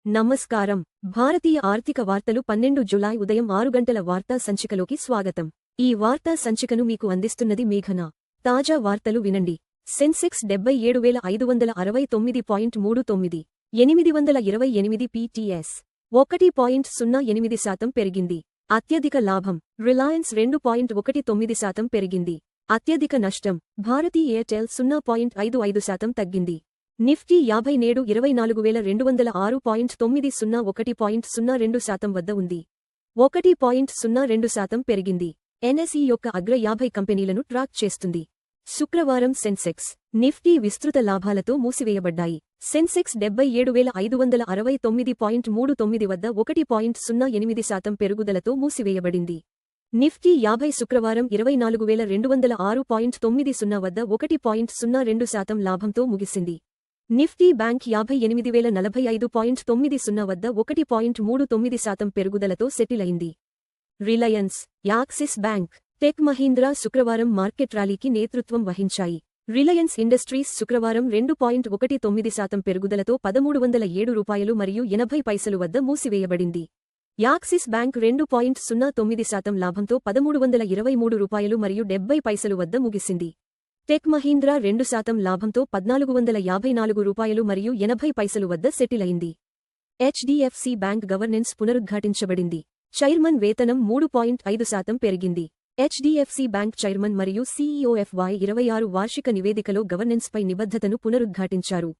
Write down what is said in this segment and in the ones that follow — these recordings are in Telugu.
నమస్కారం. భారతీయ ఆర్థిక వార్తలు 12 జులై ఉదయం 6 గంటల వార్తా సంచికలోకి స్వాగతం. ఈ వార్తా సంచికను మీకు అందిస్తున్నది మేఘన. తాజా వార్తలు వినండి. సెన్సెక్స్ 77,569.39, 828 pts, 1.08% పెరిగింది. అత్యధిక లాభం రిలయన్స్ 2.19% పెరిగింది. అత్యధిక నష్టం భారతీ ఎయిర్టెల్ 0.55% తగ్గింది. నిఫ్టీ 50 నేడు 24,206.90, 1.02% వద్ద ఉంది. 1.02% పెరిగింది. ఎన్ఎస్ఈ యొక్క అగ్ర 50 కంపెనీలను ట్రాక్ చేస్తుంది. శుక్రవారం సెన్సెక్స్, నిఫ్టీ విస్తృత లాభాలతో మూసివేయబడ్డాయి. సెన్సెక్స్ 77,569.39 వద్ద 1.08% పెరుగుదలతో మూసివేయబడింది. నిఫ్టీ 50 శుక్రవారం 24,206.90 వద్ద 1.02% లాభంతో ముగిసింది. నిఫ్టీ బ్యాంక్ 58,045.90 వద్ద 1.39% పెరుగుదలతో సెటిల్ అయింది. Reliance, axis bank, tech Mahindra శుక్రవారం మార్కెట్ ర్యాలీకి నేతృత్వం వహించాయి. రిలయన్స్ ఇండస్ట్రీస్ శుక్రవారం 2.19% పెరుగుదలతో ₹1,307.80 వద్ద మూసివేయబడింది. యాక్సిస్ బ్యాంక్ 2.09% లాభంతో ₹1,323.70 వద్ద ముగిసింది. టెక్ మహీంద్రా 2% లాభంతో ₹14,54.80 వద్ద సెటిల్ అయింది. హెచ్డిఎఫ్సి బ్యాంక్ గవర్నెన్స్ పునరుద్ఘాటించబడింది. చైర్మన్ వేతనం 3.5% పెరిగింది. హెచ్డిఎఫ్సి బ్యాంక్ చైర్మన్ మరియు సీఈఓ FY26 వార్షిక నివేదికలో గవర్నెన్స్పై నిబద్ధతను పునరుద్ఘాటించారు.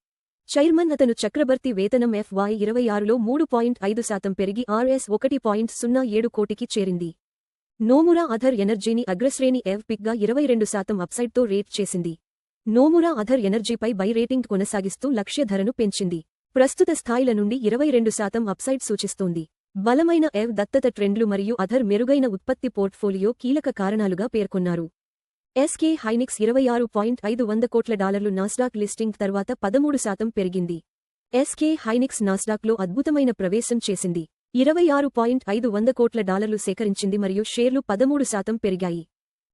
చైర్మన్ అతను చక్రబర్తి వేతనం FY26లో 3.5% పెరిగి Rs1.07 కోటికి చేరింది. నోమురా అధర్ ఎనర్జీని అగ్రశ్రేణి ఎఫ్పిక్గా 22% అప్సైడ్తో రేట్ చేసింది. నోమురా అధర్ ఎనర్జీపై బై రేటింగ్ కొనసాగిస్తూ లక్ష్య ధరను పెంచింది. ప్రస్తుత స్థాయిల నుండి 22% అప్సైడ్ సూచిస్తోంది. బలమైన దత్తత ట్రెండ్లు మరియు అధర్ మెరుగైన ఉత్పత్తి పోర్ట్ఫోలియో కీలక కారణాలుగా పేర్కొన్నారు. ఎస్కే హైనిక్స్ $26.5 కోట్ల నాస్డాక్ లిస్టింగ్ తర్వాత 13% పెరిగింది. ఎస్కే హైనిక్స్ నాస్డాక్లో అద్భుతమైన ప్రవేశం చేసింది. $26.5 కోట్ల సేకరించింది మరియు షేర్లు 13% పెరిగాయి.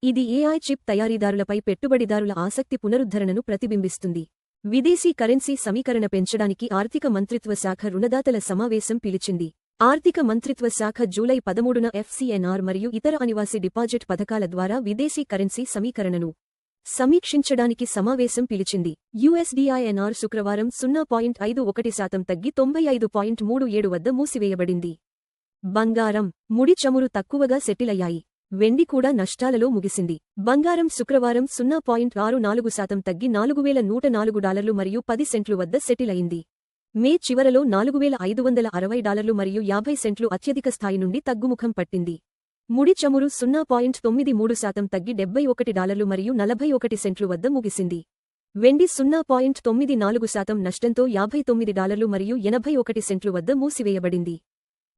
ఇది ఏఐ చిప్ తయారీదారులపై పెట్టుబడిదారుల ఆసక్తి పునరుద్ధరణను ప్రతిబింబిస్తుంది. విదేశీ కరెన్సీ సమీకరణ పెంచడానికి ఆర్థిక మంత్రిత్వ శాఖ రుణదాతల సమావేశం పిలిచింది. ఆర్థిక మంత్రిత్వ శాఖ జూలై 13న FCNR మరియు ఇతర అనివాసి డిపాజిట్ పథకాల ద్వారా విదేశీ కరెన్సీ సమీకరణను సమీక్షించడానికి సమావేశం పిలిచింది. USDINR శుక్రవారం 0.51% తగ్గి 95.37 వద్ద మూసివేయబడింది. బంగారం, ముడి చమురు తక్కువగా సెటిల్ అయ్యాయి. వెండి కూడా నష్టాలలో ముగిసింది. బంగారం శుక్రవారం 0.64% తగ్గి $4,104 మరియు 10 సెంట్లు వద్ద సెటిల్ అయింది. మే చివరలో $4,560 మరియు 50 సెంట్లు అత్యధిక స్థాయి నుండి తగ్గుముఖం పట్టింది. ముడి చమురు 0.93% తగ్గి $71 మరియు 41 సెంట్లు వద్ద ముగిసింది. వెండి 0.94% నష్టంతో $59 మరియు 81 సెంట్లు వద్ద మూసివేయబడింది.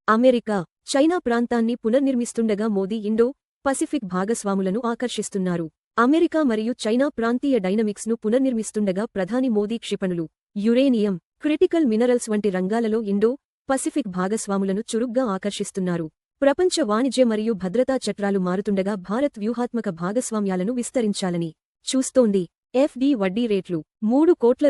అమెరికా, చైనా ప్రాంతాన్ని పునర్నిర్మిస్తుండగా మోదీ ఇండో పసిఫిక్ భాగస్వాములను ఆకర్షిస్తున్నారు. అమెరికా మరియు చైనా ప్రాంతీయ డైనమిక్స్ను పునర్నిర్మిస్తుండగా ప్రధాని మోదీ క్షిపణులు, యురేనియం, క్రిటికల్ మినరల్స్ వంటి రంగాలలో ఇండో పసిఫిక్ భాగస్వాములను చురుగ్గా ఆకర్షిస్తున్నారు. ప్రపంచ వాణిజ్య మరియు భద్రతా చట్రాలు మారుతుండగా భారత్ వ్యూహాత్మక భాగస్వామ్యాలను విస్తరించాలని చూస్తోంది. FD వడ్డీ రేట్లు ₹3 కోట్ల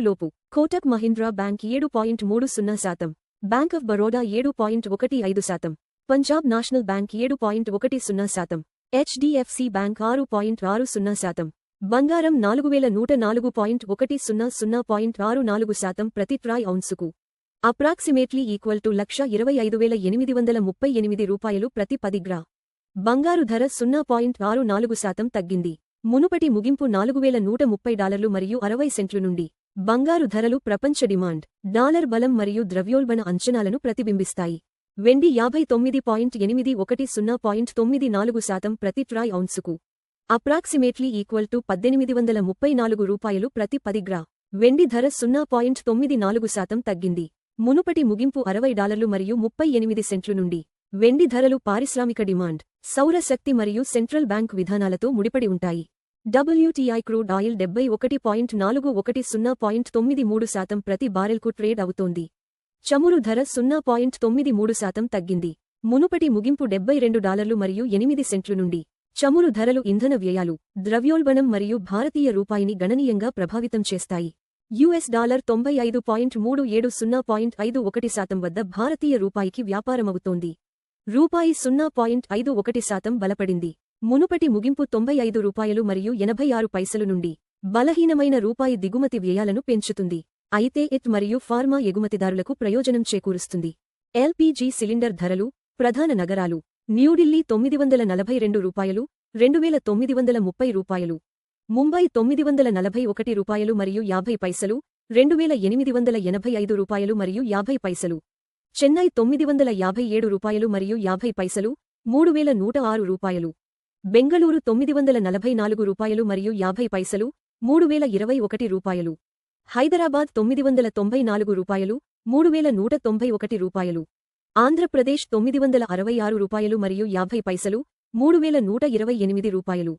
లోపు. Kotak Mahindra bank 7.30%, bank of Baroda 7.15%, Punjab national bank 7.10%, HDFC bank 6.60%. బంగారం 4104.10, 0.64% ప్రతి అప్రాక్సిమేట్లీ ఈక్వల్ టు ₹125,838 ప్రతి 10 గ్రా. బంగారు ధర 0.64% తగ్గింది. మునుపటి ముగింపు $4,130 మరియు 60 సెంట్లు నుండి. బంగారు ధరలు ప్రపంచ డిమాండ్, డాలర్ బలం మరియు ద్రవ్యోల్బణ అంచనాలను ప్రతిబింబిస్తాయి. వెండి 59.81, 0.94% ప్రతి ట్రాయ్ ఔన్సుకు. అప్రాక్సిమేట్లీ ఈక్వల్ టు ₹1,834 ప్రతి 10 గ్రా. వెండి ధర 0.94% తగ్గింది. మునుపటి ముగింపు $60 మరియు 38 సెంట్లు నుండి. వెండి ధరలు పారిశ్రామిక డిమాండ్, సౌర శక్తి మరియు సెంట్రల్ బ్యాంక్ విధానాలతో ముడిపడి ఉంటాయి. WTI క్రూడ్ ఆయిల్ 71.41, 0.93% ప్రతి బారెల్కు ట్రేడ్ అవుతోంది. చమురు ధర 0.93% తగ్గింది. మునుపటి ముగింపు $72 మరియు 8 సెంట్లు నుండి. చమురు ధరలు ఇంధన వ్యయాలు, ద్రవ్యోల్బణం మరియు భారతీయ రూపాయిని గణనీయంగా ప్రభావితం చేస్తాయి. $95.370.51 వద్ద భారతీయ రూపాయికి వ్యాపారమవుతోంది. రూపాయి 0.51% బలపడింది. మునుపటి ముగింపు $95.86 నుండి బలహీనమైన రూపాయి దిగుమతి వ్యయాలను పెంచుతుంది. అయితే ఇత్ మరియు ఫార్మా ఎగుమతిదారులకు ప్రయోజనం చేకూరుస్తుంది. ఎల్పీజీ సిలిండర్ ధరలు ప్రధాన నగరాలు న్యూఢిల్లీ $942, 2930 ముంబై $941 మరియు 50 పైసలు, 2885 మరియు 50 పైసలు, చెన్నై $957 మరియు 50 పైసలు, 3106 బెంగళూరు $944 మరియు 50 పైసలు, 3021 హైదరాబాద్ $994, 3191 ఆంధ్రప్రదేశ్ $966 మరియు 50 పైసలు, 3128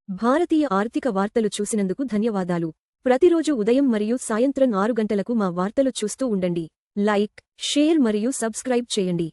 భారతీయ ఆర్థిక వార్తలు చూసినందుకు ధన్యవాదాలు. ప్రతిరోజు ఉదయం మరియు సాయంత్రం 6 గంటలకు మా వార్తలు చూస్తూ ఉండండి. లైక్, షేర్ మరియు సబ్స్క్రైబ్ చేయండి.